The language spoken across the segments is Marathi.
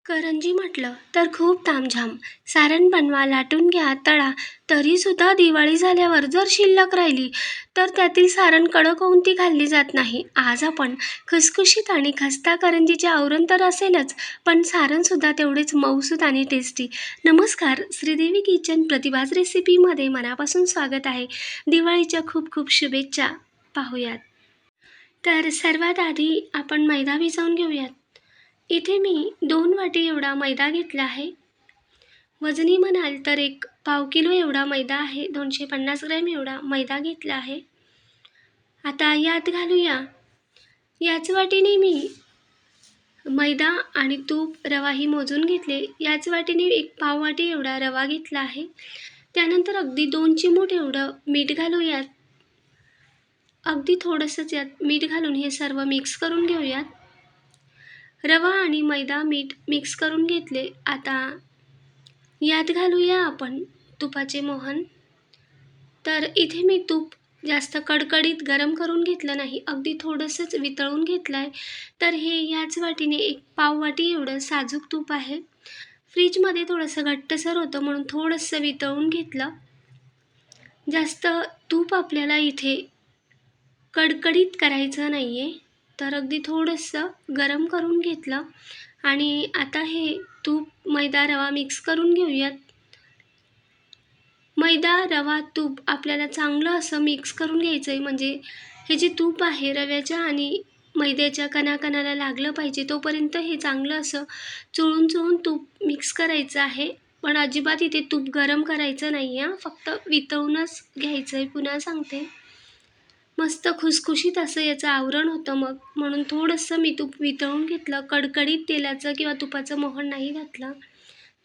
करंजी म्हटलं तर खूप तामझाम. सारण बनवा, लाटून घ्या, तळा. तरीसुद्धा दिवाळी झाल्यावर जर शिल्लक राहिली, तर त्यातील सारण कडक होऊन ती खाल्ली जात नाही. आज आपण खुसखुशीत आणि खस्ता करंजीचे आवरण तर असेलच, पण सारणसुद्धा तेवढेच मऊसूत आणि टेस्टी. नमस्कार, श्रीदेवी किचन प्रतिभाज रेसिपीमध्ये मनापासून स्वागत आहे. दिवाळीच्या खूप खूप शुभेच्छा. पाहूयात. तर सर्वात आधी आपण मैदा भिजवून घेऊयात. इथे मी 2 वाटी एवढा मैदा घेतला आहे. वजनी म्हणाल तर एक पाव किलो एवढा मैदा आहे. 250 ग्रॅम एवढा मैदा घेतला आहे. आता यात घालूया. याच वाटीने मी मैदा आणि तूप रवाही मोजून घेतले. याच वाटीने एक पाव वाटी एवढा रवा घेतला आहे. त्यानंतर अगदी 2 चिमूट एवढं मीठ घालूयात. अगदी थोडंसंच यात मीठ घालून हे सर्व मिक्स करून घेऊयात. रवा आणि मैदा मीठ मिक्स करून घेतले. आता यात घालूया आपण तुपाचे मोहन. तर इथे मी तूप जास्त कडकडीत गरम करून घेतलं नाही, अगदी थोडंसंच वितळून घेतलं आहे. तर हे याच वाटीने एक पाव वाटी एवढं साजूक तूप आहे. फ्रीजमध्ये थोडंसं घट्टसर होतं म्हणून थोडंसं वितळून घेतलं. जास्त तूप आपल्याला इथे कडकडीत करायचं नाही आहे, तर अगदी थोडंसं गरम करून घेतलं. आणि आता हे तूप मैदा रवा मिक्स करून घेऊयात. मैदा रवा तूप आपल्याला चांगलं असं मिक्स करून घ्यायचं आहे, म्हणजे हे जे तूप आहे रव्याच्या आणि मैद्याच्या कणाकणाला लागलं पाहिजे, तोपर्यंत हे चांगलं असं चोळून चोळून तूप मिक्स करायचं आहे. पण अजिबात इथे तूप गरम करायचं नाही आहे, फक्त वितळूनच घ्यायचं आहे. पुन्हा सांगते, मस्त खुसखुशीत असं याचं आवरण होतं. मग म्हणून थोडंसं मी तूप वितळून घेतलं. कडकडीत तेलाचं किंवा तुपाचं मोहन नाही घातलं.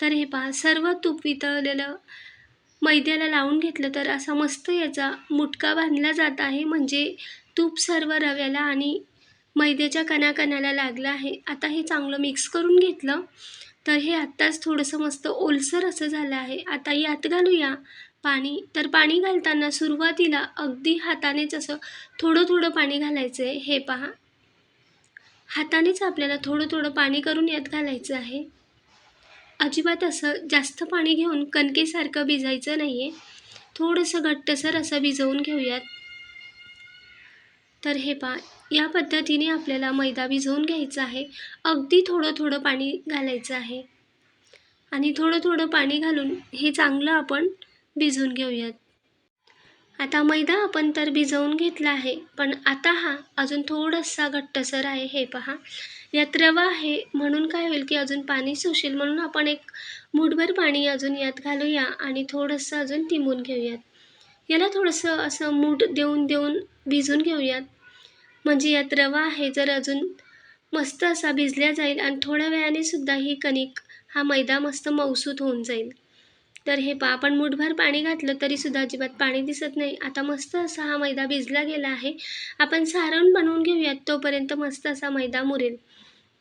तर हे पहा, सर्व तूप वितळलेलं मैद्याला लावून घेतलं तर असा मस्त याचा मुटका बांधला जात आहे, म्हणजे तूप सर्व रव्याला आणि मैद्याच्या कणाकणाला लागलं आहे. आता हे चांगलं मिक्स करून घेतलं. तर हे आत्ताच थोडंसं मस्त ओलसर असं झालं आहे. आता यात घालूया पाणी. तर पाणी घालताना सुरुवातीला अगदी हातानेच असं थोडं थोडं पाणी घालायचं आहे. हे पहा, हातानेच आपल्याला थोडं थोडं पाणी करून यात घालायचं आहे. अजिबात असं जास्त पाणी घेऊन कणकेसारखं भिजायचं नाही आहे. थोडंसं घट्टसर असं भिजवून घेऊयात. तर हे पहा, या पद्धतीने आपल्याला मैदा भिजवून घ्यायचा आहे. अगदी थोडं थोडं पाणी घालायचं आहे आणि थोडं थोडं पाणी घालून हे चांगलं आपण भिजवून घेऊयात. आता मैदा आपण तर भिजवून घेतला आहे, पण आता हा अजून थोडासा घट्टसर आहे. हे पहा, यात रवा आहे म्हणून काय होईल की अजून पाणी सुटेल, म्हणून आपण एक मूठभर पाणी अजून यात घालूया आणि थोडंसं अजून तिंबून घेऊयात. याला थोडंसं असं मूठ देऊन देऊन भिजून घेऊयात, म्हणजे यात रवा आहे जर अजून मस्त असा भिजल्या जाईल आणि थोड्या वेळाने सुद्धा ही कणिक हा मैदा मस्त मऊसूत होऊन जाईल. तर हे पहा, आपण मूठभर पाणी घातलं तरीसुद्धा अजिबात पाणी दिसत नाही. आता मस्त असा हा मैदा भिजला गेला आहे. आपण सारण बनवून घेऊयात, तोपर्यंत मस्त असा मैदा मुरेल.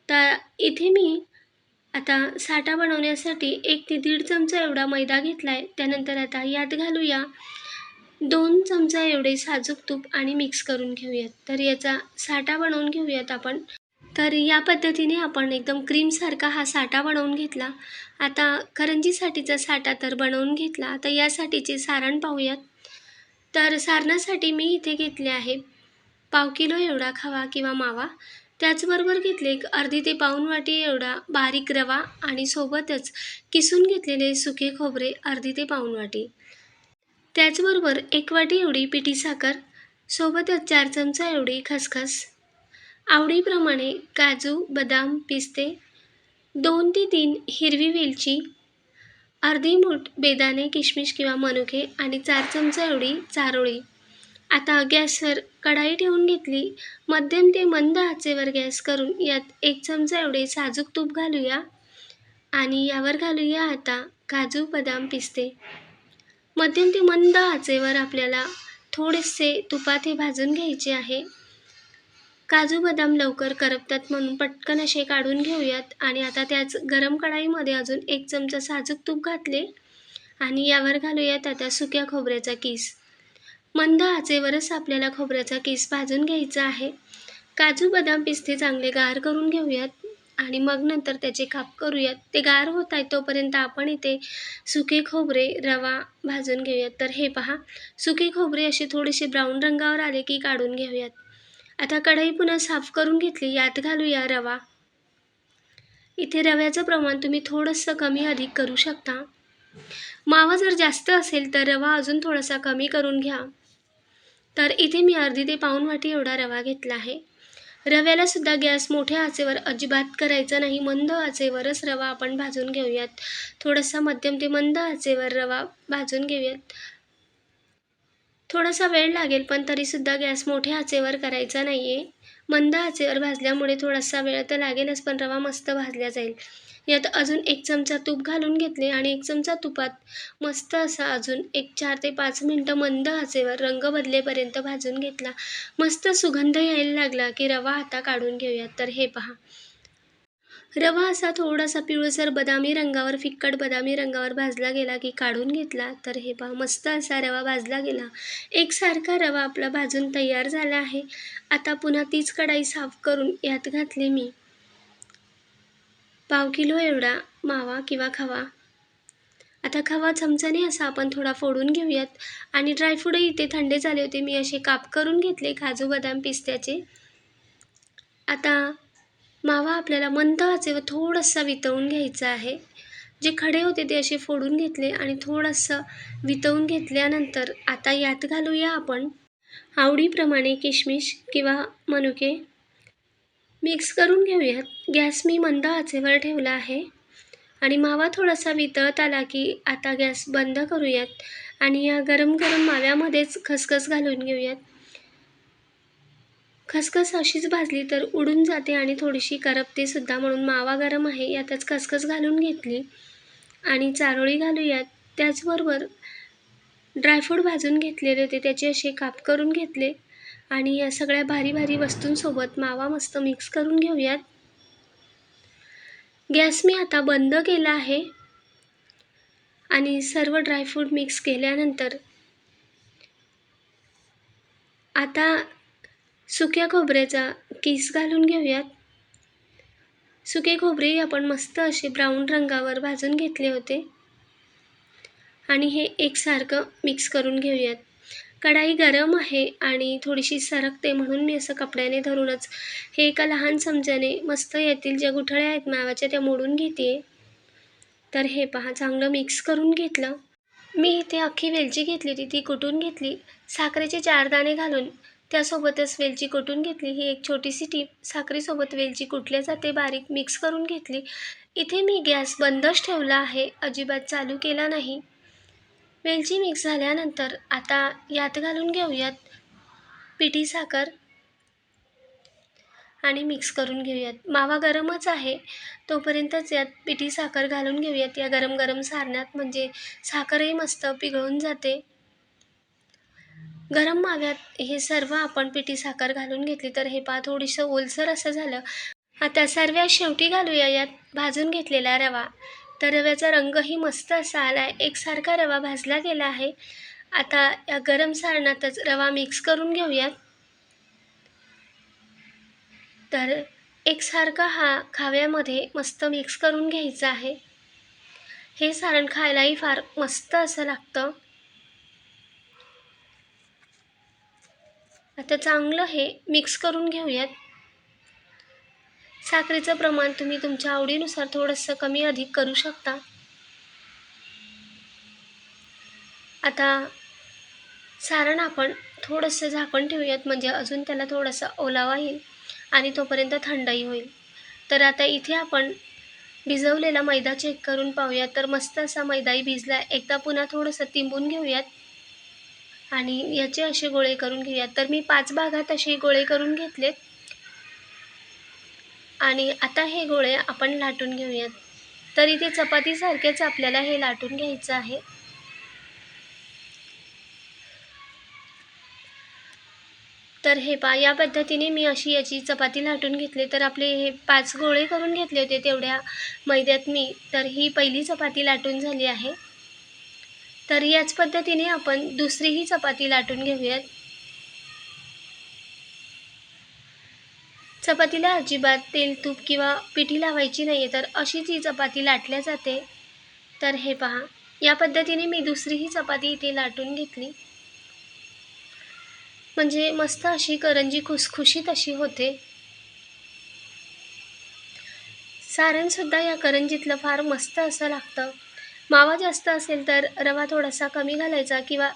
तर इथे मी आता साठा बनवण्यासाठी 1 ते 1.5 चमचा एवढा मैदा घेतला आहे. त्यानंतर आता यात घालूया 2 चमचा एवढे साजूक तूप आणि मिक्स करून घेऊयात. तर याचा साठा बनवून घेऊयात आपण. तर या पद्धतीने आपण एकदम क्रीमसारखा हा साठा बनवून घेतला. आता करंजीसाठीचा साठा तर बनवून घेतला. आता यासाठीचे सारण पाहूयात. तर सारणासाठी मी इथे घेतले आहे पाव किलो एवढा खवा किंवा मावा. त्याचबरोबर घेतले एक अर्धी ते पाऊण वाटी एवढा बारीक रवा आणि सोबतच किसून घेतलेले सुके खोबरे अर्धी ते पाऊण वाटी. त्याचबरोबर 1 वाटी एवढी पिठी साखर, सोबतच 4 चमचा एवढी खसखस, आवडीप्रमाणे काजू, बदाम, पिस्ते, 2 ते 3 हिरवी वेलची, अर्धी मूठ बेदाणे, किशमिश किंवा मनुके आणि 4 चमचा एवढी चारोळी. आता गॅसवर कढाई ठेवून घेतली. मध्यम ते मंद आचेवर गॅस करून यात 1 चमचा एवढे साजूक तूप घालूया आणि यावर घालूया आता काजू, बदाम, पिस्ते. मध्यम ते मंद आचेवर आपल्याला थोडेसे तुपात हे भाजून घ्यायचे आहे. काजू बदाम लवकर करपतात म्हणून पटकन असे काढून घेऊयात. आणि आता त्याच गरम कढाईमध्ये अजून 1 चमचा साजूक तूप घातले आणि यावर घालूयात आता सुक्या खोबऱ्याचा किस. मंद आचेवरच आपल्याला खोबऱ्याचा किस भाजून घ्यायचा आहे. काजू बदाम पिस्ते चांगले गार करून घेऊयात. आणि मग नंतर त्याचे काप करूयात. ते गार होत आहे तोपर्यंत आपण इथे सुके खोबरे, रवा भाजून घेऊयात. तर हे पहा, सुके खोबरे असे थोडेसे ब्राऊन रंगावर आले की काढून घेऊयात. आता कढई पुन्हा साफ करून घेतली, यात घालूया रवा. इथे रव्याचं प्रमाण तुम्ही थोडंसं कमी अधिक करू शकता. मावा जर जास्त असेल तर रवा अजून थोडासा कमी करून घ्या. तर इथे मी अर्धी ते पाऊण वाटी एवढा रवा घेतला आहे. रव्याला सुद्धा गॅस मोठ्या आचेवर अजिबात करायचा नाही, मंद आचेवरच रवा आपण भाजून घेऊयात. थोडासा मध्यम ते मंद आचेवर रवा भाजून घेऊयात. थोडासा वेळ लागेल, पण तरीसुद्धा गॅस मोठ्या आचेवर करायचा नाही आहे. मंद आचेवर भाजल्यामुळे थोडासा वेळ तर लागेलच, पण रवा मस्त भाजला जाईल. यात अजून 1 चमचा तूप घालून घेतले आणि 1 चमचा तुपात मस्त असा अजून 4 ते 5 मिनटं मंद आचेवर रंग बदलेपर्यंत भाजून घेतला. मस्त सुगंध यायला लागला की रवा आता काढून घेऊयात. तर हे पहा, रवा असा थोडासा पिवळसर बदामी रंगावर, फिक्कट बदामी रंगावर भाजला गेला की काढून घेतला. तर हे पहा, मस्त असा रवा भाजला गेला. एकसारखा रवा आपला भाजून तयार झाला आहे. आता पुन्हा तीच कढाई साफ करून यात घातले मी पाव किलो एवढा मावा किंवा खवा. आता खवा चमच्याने असा आपण थोडा फोडून घेऊयात आणि ड्रायफ्रूटही इथे थंडे झाले होते. मी असे काप करून घेतले काजू, बदाम, पिस्त्याचे. आता मावा आपल्याला मंद आचेवर थोडासा वितळून घ्यायचा आहे. जे खडे होते ते असे फोडून घेतले आणि थोडंसं वितळून घेतल्यानंतर आता यात घालूया आपण आवडीप्रमाणे किशमिश किंवा मनुके. मिक्स करून घेऊयात. गॅस मी मंद आचेवर ठेवला आहे आणि मावा थोडासा वितळत आला की आता गॅस बंद करूयात आणि या गरम गरम माव्यामध्येच खसखस घालून घेऊयात. खसखस अशीच भाजली तर उडून जाते आणि थोडीशी करपते सुद्धा, म्हणून मावा गरम आहे यातच खसखस घालून घेतली आणि चारोळी घालूयात. त्याचबरोबर ड्रायफ्रूट भाजून घेतलेले होते त्याचे असे काप करून घेतले आणि या सगळ्या भारी भारी वस्तूंसोबत मावा मस्त मिक्स करून घेऊयात. गॅस मी आता बंद केला आहे आणि सर्व ड्रायफ्रूट मिक्स केल्यानंतर आता सुक्या खोबऱ्याचा किस घालून घेऊयात. सुके खोबरे आपण मस्त असे ब्राऊन रंगावर भाजून घेतले होते आणि हे एकसारखं मिक्स करून घेऊयात. कढाई गरम आहे आणि थोडीशी सरकते, म्हणून मी असं कपड्याने धरूनच हे एका लहान चमच्याने मस्त यातील ज्या गुठळ्या आहेत माव्याच्या त्या मोडून घेते. तर हे पहा, चांगलं मिक्स करून घेतलं. मी इथे अख्खी वेलची घेतली होती, ती कुटून घेतली. साखरेचे 4 दाणे घालून त्यासोबतच वेलची कुटून घेतली. ही एक छोटीशी टीप, साखरेसोबत वेलची कुटल्या जाते, बारीक मिक्स करून घेतली. इथे मी गॅस बंदच ठेवला आहे, अजिबात चालू केला नाही. वेलची मिक्स झाल्यानंतर आता यात घालून घेऊयात पिठी साखर आणि मिक्स करून घेऊयात. मावा गरमच आहे तोपर्यंतच यात पिठी साखर घालून घेऊयात या गरम गरम सारण्यात, म्हणजे साखरही मस्त पिघळून जाते. गरम माव्यात हे सर्व आपण पिठी साखर घालून घेतली. तर हे पहा, थोडंसं ओलसर असं झालं. आता सर्वात शेवटी घालूया यात भाजून घेतलेला रवा. तर रव्याचा रंगही मस्त असा आला आहे, एकसारखा रवा भाजला गेला आहे. आता या गरम सारणातच रवा मिक्स करून घेऊयात. तर एकसारखा हा खाव्यामध्ये मस्त मिक्स करून घ्यायचा आहे. हे सारण खायलाही फार मस्त असं लागतं. आता चांगलं हे मिक्स करून घेऊयात. साखरेचं प्रमाण तुम्ही तुमच्या आवडीनुसार थोडंसं कमी अधिक करू शकता. आता सारण आपण थोडंसं झाकण ठेवूयात, म्हणजे अजून त्याला थोडासा ओलावा येईल आणि तोपर्यंत थंडही होईल. तर आता इथे आपण भिजवलेला मैदा चेक करून पाहूयात. तर मस्त असा मैदाही भिजला. एकदा पुन्हा थोडंसं तिंबून घेऊयात आणि याचे असे गोळे करून घेऊयात. तर मी 5 भागात असे गोळे करून घेतलेत आणि आता हे गोळे आपण लाटून घेऊयात. तर इथे चपातीसारखेच आपल्याला हे लाटून घ्यायचं आहे. तर हे पहा, या पद्धतीने मी अशी याची चपाती लाटून घेतली. तर आपले हे 5 गोळे करून घेतले होते तेवढ्या मैद्यात मी. तर ही पहिली चपाती लाटून झाली आहे. तर याच पद्धतीने आपण दुसरीही चपाती लाटून घेऊयात. चपातीला अजिबात तेल, तूप किंवा पिठी लावायची नाही आहे, तर अशीच ही चपाती लाटल्या जाते. तर हे पहा, या पद्धतीने मी दुसरी चपाती इथे लाटून घेतली. म्हणजे मस्त अशी करंजी खुसखुशीत अशी होते. सारणसुद्धा या करंजीतलं फार मस्त असं लागतं. मावा जास्त असेल तर रवा थोडासा कमी घालायचा किंवा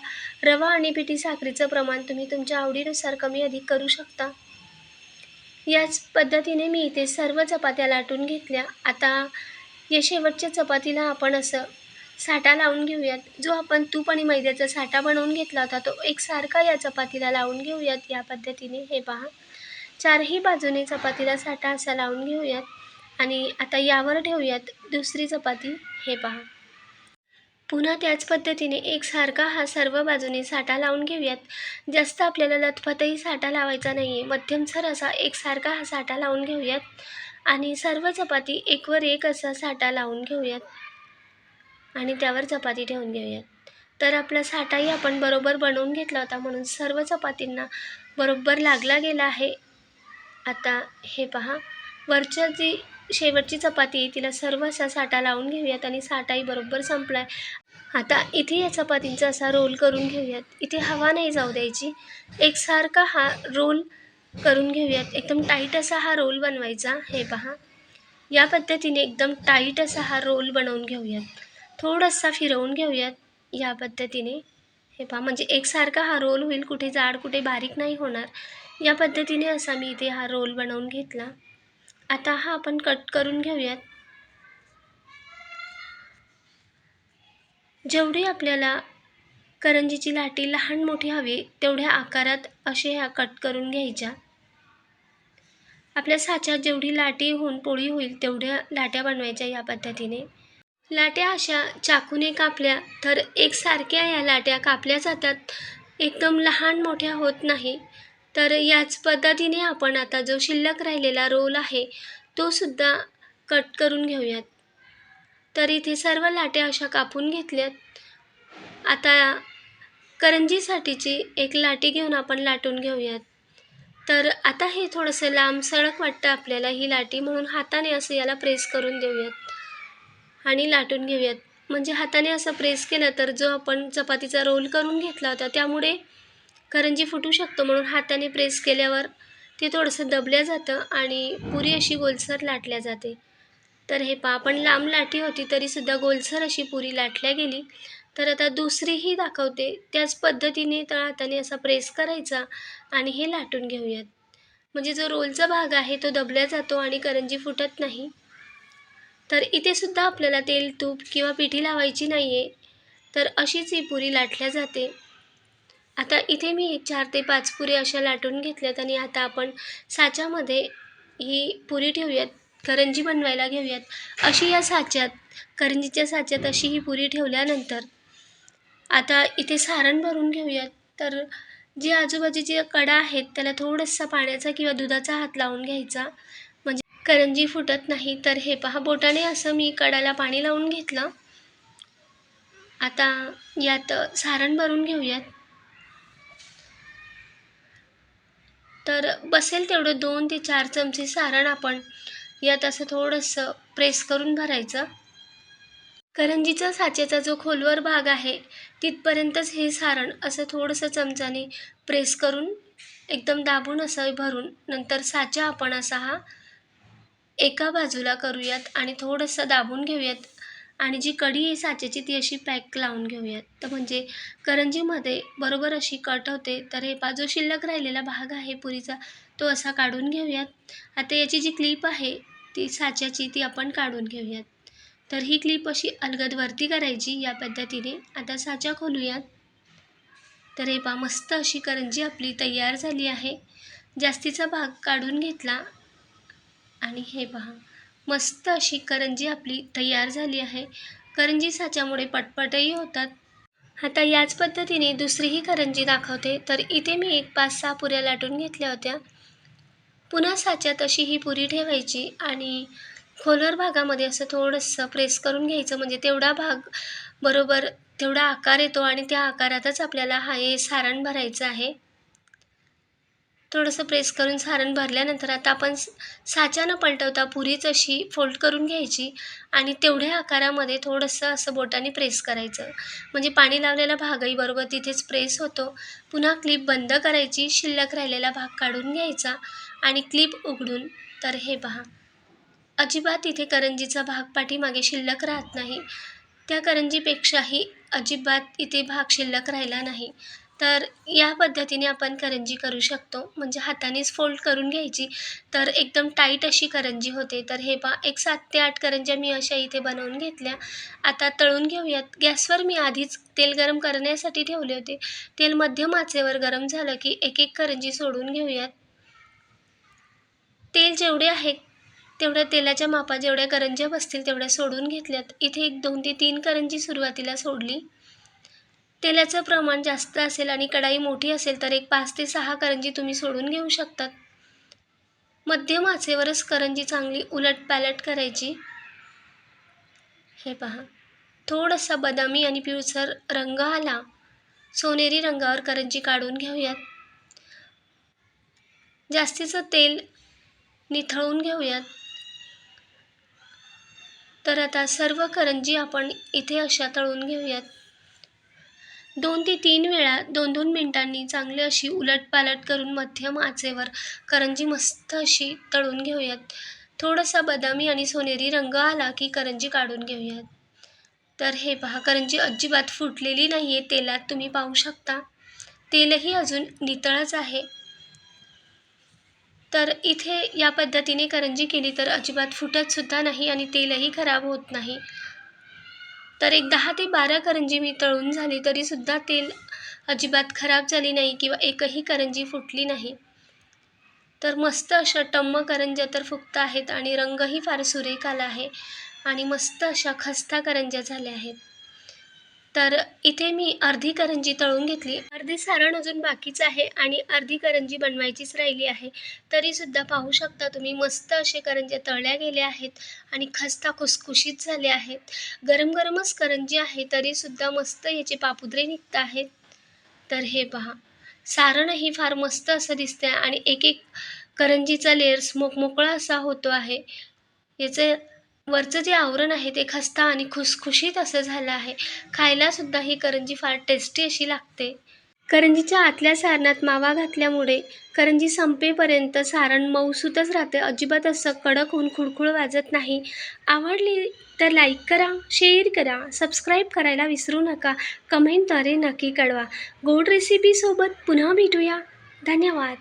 रवा आणि पिठी साखरेचं प्रमाण तुम्ही तुमच्या आवडीनुसार कमी अधिक करू शकता. याच पद्धतीने मी इथे सर्व चपात्या लाटून घेतल्या. आता या शेवटच्या चपातीला आपण असं साठा लावून घेऊयात. जो आपण तूप आणि मैद्याचा साठा बनवून घेतला होता, तो एकसारखा या चपातीला लावून घेऊयात या पद्धतीने. हे पहा, चारही बाजूने चपातीला साठा असा लावून घेऊयात आणि आता यावर ठेवूयात दुसरी चपाती. हे पहा, पुन्हा त्याच पद्धतीने एकसारखा हा सर्व बाजूने साठा लावून घेऊयात. जास्त आपल्याला लथपथही साठा लावायचा नाही आहे. मध्यमसर असा एकसारखा हा साठा लावून घेऊयात आणि सर्व चपाती एकवर एक असा साठा लावून घेऊयात आणि त्यावर चपाती ठेवून घेऊयात. तर आपला साठाही आपण बरोबर बनवून घेतला होता, म्हणून सर्व चपातींना बरोबर लागला गेला आहे. आता हे पहा, वरच्या जी शेवटची चपाती आहे तिला सर्व असा साठा लावून घेऊयात आणि साठाही बरोबर संपला आहे. आता इथे या चपातींचा असा रोल करून घेऊयात. इथे हवा नाही जाऊ द्यायची. एकसारखा हा रोल करून घेऊयात. एकदम टाईट असा हा रोल बनवायचा. हे पहा, या पद्धतीने एकदम टाईट असा हा रोल बनवून घेऊयात. थोडासा फिरवून घेऊयात या पद्धतीने. हे पहा, म्हणजे एकसारखा हा रोल होईल, कुठे जाड कुठे बारीक नाही होणार. या पद्धतीने असा मी इथे हा रोल बनवून घेतला. आता हा आपण कट करून घेऊयात. जेवढी आपल्याला करंजीची लाटी लहान मोठी हवी तेवढ्या आकारात असे ह्या कट करून घ्यायच्या. आपल्या साच्यात जेवढी लाटी होऊन पोळी होईल तेवढ्या लाट्या बनवायच्या या पद्धतीने. लाट्या अशा चाकूने कापल्या तर एकसारख्या या लाट्या कापल्या जातात. एकदम लहान मोठ्या होत नाही. तर याच पद्धतीने आपण आता जो शिल्लक राहिलेला रोल आहे तो सुद्धा कट करून घेऊयात. तर इथे सर्व लाट्या अशा कापून घेतल्यात. आता करंजीसाठीची एक लाटी घेऊन आपण लाटून घेऊयात. तर आता हे थोडंसं लांब सडक वाटतं आपल्याला ही लाटी, म्हणून हाताने असं याला प्रेस करून देऊयात आणि लाटून घेऊयात. म्हणजे हाताने असं प्रेस केलं तर जो आपण चपातीचा रोल करून घेतला होता त्यामुळे करंजी फुटू शकतो, म्हणून हाताने प्रेस केल्यावर ते थोडंसं दबल्या जातं आणि पुरी अशी गोलसर लाटल्या जाते. तर हे पहा, आपण लांब लाटी होती तरीसुद्धा गोलसर अशी पुरी लाटल्या गेली. तर आता दुसरीही दाखवते. त्याच पद्धतीने तळ हाताने असा प्रेस करायचा आणि हे लाटून घेऊयात. म्हणजे जो रोलचा भाग आहे तो दबल्या जातो आणि करंजी फुटत नाही. तर इथे सुद्धा आपल्याला तेल, तूप किंवा पिठी लावायची नाही आहे. तर अशीच ही पुरी लाटल्या जाते. आता इथे मी 4 ते 5 पुऱ्या अशा लाटून घेतल्यात आणि आता आपण साच्यामध्ये ही पुरी ठेवूयात. करंजी बनवायला घेऊयात. अशी या साच्यात, करंजीच्या साच्यात अशी ही पुरी ठेवल्यानंतर आता इथे सारण भरून घेऊयात. तर जी आजूबाजूची कडा आहेत त्याला थोडासा पाण्याचा किंवा दुधाचा हात लावून घ्यायचा, म्हणजे करंजी फुटत नाही. तर हे पहा, बोटाने असं मी कडाला पाणी लावून घेतलं. आता यात सारण भरून घेऊयात. तर बसेल तेवढं 2 ते 4 चमचे सारण आपण यात असं थोडंसं प्रेस करून भरायचं. करंजीचा साच्याचा जो खोलवर भाग आहे तिथपर्यंतच हे सारण असं थोडंसं चमच्याने प्रेस करून एकदम दाबून असं भरून नंतर साचा आपण असा हा एका बाजूला करूयात आणि थोडंसं दाबून घेऊयात आणि जी कढी आहे साच्याची ती अशी पॅक लावून घेऊयात. तर म्हणजे करंजीमध्ये बरोबर अशी कट होते. तर हे जो शिल्लक राहिलेला भाग आहे पुरीचा तो असा काढून घेऊयात. आता याची जी क्लिप आहे ती साच्याची ती आपण काढून घेऊयात. तर ही क्लिप अशी अलगद वरती करायची या पद्धतीने. आता साचा खोलूयात. तर हे पहा, मस्त अशी करंजी आपली तयार झाली आहे. जास्तीचा भाग काढून घेतला आणि हे पहा, मस्त अशी करंजी आपली तयार झाली आहे. करंजी साच्यामुळे पटपटही होतात. आता याच पद्धतीने दुसरीही करंजी दाखवते. तर इथे मी एक 5-6 पुऱ्या लाटून घेतल्या होत्या. पुन्हा साच्यात अशी ही पुरी ठेवायची आणि खोलवर भागामध्ये असं थोडंसं प्रेस करून घ्यायचं, म्हणजे तेवढा भाग बरोबर तेवढा आकार येतो आणि त्या आकारातच आपल्याला हे सारण भरायचं आहे. थोडंसं प्रेस करून सारण भरल्यानंतर आता आपण साचा न पलटवता पुरीच अशी फोल्ड करून घ्यायची आणि तेवढ्या आकारामध्ये थोडंसं असं बोटाने प्रेस करायचं. म्हणजे पाणी लावलेला भागही बरोबर तिथेच प्रेस होतो. पुन्हा क्लिप बंद करायची, शिल्लक राहिलेला भाग काढून घ्यायचा आणि क्लिप उघडून तर हे पहा, अजिबात इथे करंजीचा भाग पाठीमागे शिल्लक राहत नाही. त्या करंजीपेक्षाही अजिबात इथे भाग शिल्लक राहिला नाही. तर या पद्धतीने आपण करंजी करू शकतो. म्हणजे हातानेच फोल्ड करून घ्यायची तर एकदम टाईट अशी करंजी होते. तर हे पहा, एक 7 ते 8 करंज्या मी अशा इथे बनवून घेतल्या. आता तळून घेऊयात. गॅसवर मी आधीच तेल गरम करण्यासाठी ठेवले होते. तेल मध्यम आचेवर गरम झालं की एक एक करंजी सोडून घेऊयात. तेल जेवढे आहे तेवढ्या तेलाच्या मापात जेवढ्या करंज्या बसतील तेवढ्या सोडून घेतल्यात. इथे एक 2 ते 3 करंजी सुरुवातीला सोडली. तेलाचं प्रमाण जास्त असेल आणि कढाई मोठी असेल तर एक 5 ते 6 करंजी तुम्ही सोडून घेऊ शकतात. मध्यम आचेवरच करंजी चांगली उलटपालट करायची. हे पहा, थोडासा बदामी आणि पिवळसर रंग आला, सोनेरी रंगावर करंजी काढून घेऊयात. जास्तीचं तेल निथळून घेऊयात. तर आता सर्व करंजी आपण इथे अशा तळून घेऊयात. 2 ते 3 वेळा 2-2 मिनिटांनी चांगली अशी उलटपालट करून मध्यम आचेवर करंजी मस्त अशी तळून घेऊयात. थोडासा बदामी आणि सोनेरी रंग आला की करंजी काढून घेऊयात. तर हे पहा, करंजी अजिबात फुटलेली नाही आहे. तेलात तुम्ही पाहू शकता. तेलही अजून नितळच आहे. तर इथे या पद्धतीने करंजी केली तर अजिबात फुटतसुद्धा नाही आणि तेलही खराब होत नाही. तर एक 10 ते 12 करंजी मी तळून झाली तरीसुद्धा तेल अजिबात खराब झाली नाही किंवा एकही करंजी फुटली नाही. तर मस्त अशा टम्म करंज्या तर फुगत आहेत आणि रंगही फार सुरेख आला आहे आणि मस्त अशा खस्ता करंज्या झाल्या आहेत. तर इथे मी अर्धी करंजी तळून घेतली. अर्धे सारण अजून बाकीच आहे आणि अर्धी करंजी बनवायचीच राहिली आहे. तरीसुद्धा पाहू शकता तुम्ही मस्त असे करंज्या तळल्या गेल्या आहेत आणि खस्ता खुसखुशीत झाले आहेत. गरम गरमच करंजी आहे तरीसुद्धा मस्त याचे पापुद्रे निघत आहेत. तर हे पहा, सारणही फार मस्त असं दिसतंय आणि एक एक करंजीचा लेयर्स मोकळा असा होतो आहे. याचं वरचं जे आवरण आहे ते खस्ता आणि खुसखुशीत असं झालं आहे. खायलासुद्धा ही करंजी फार टेस्टी अशी लागते. करंजीच्या आतल्या सारणात मावा घातल्यामुळे करंजी संपेपर्यंत सारण मऊसूतच राहते. अजिबात असं कडक होऊन खुळखुळ वाजत नाही. आवडली तर लाईक करा, शेअर करा, सबस्क्राईब करायला विसरू नका. कमेंटद्वारे नक्की कळवा. गोड रेसिपीसोबत पुन्हा भेटूया. धन्यवाद.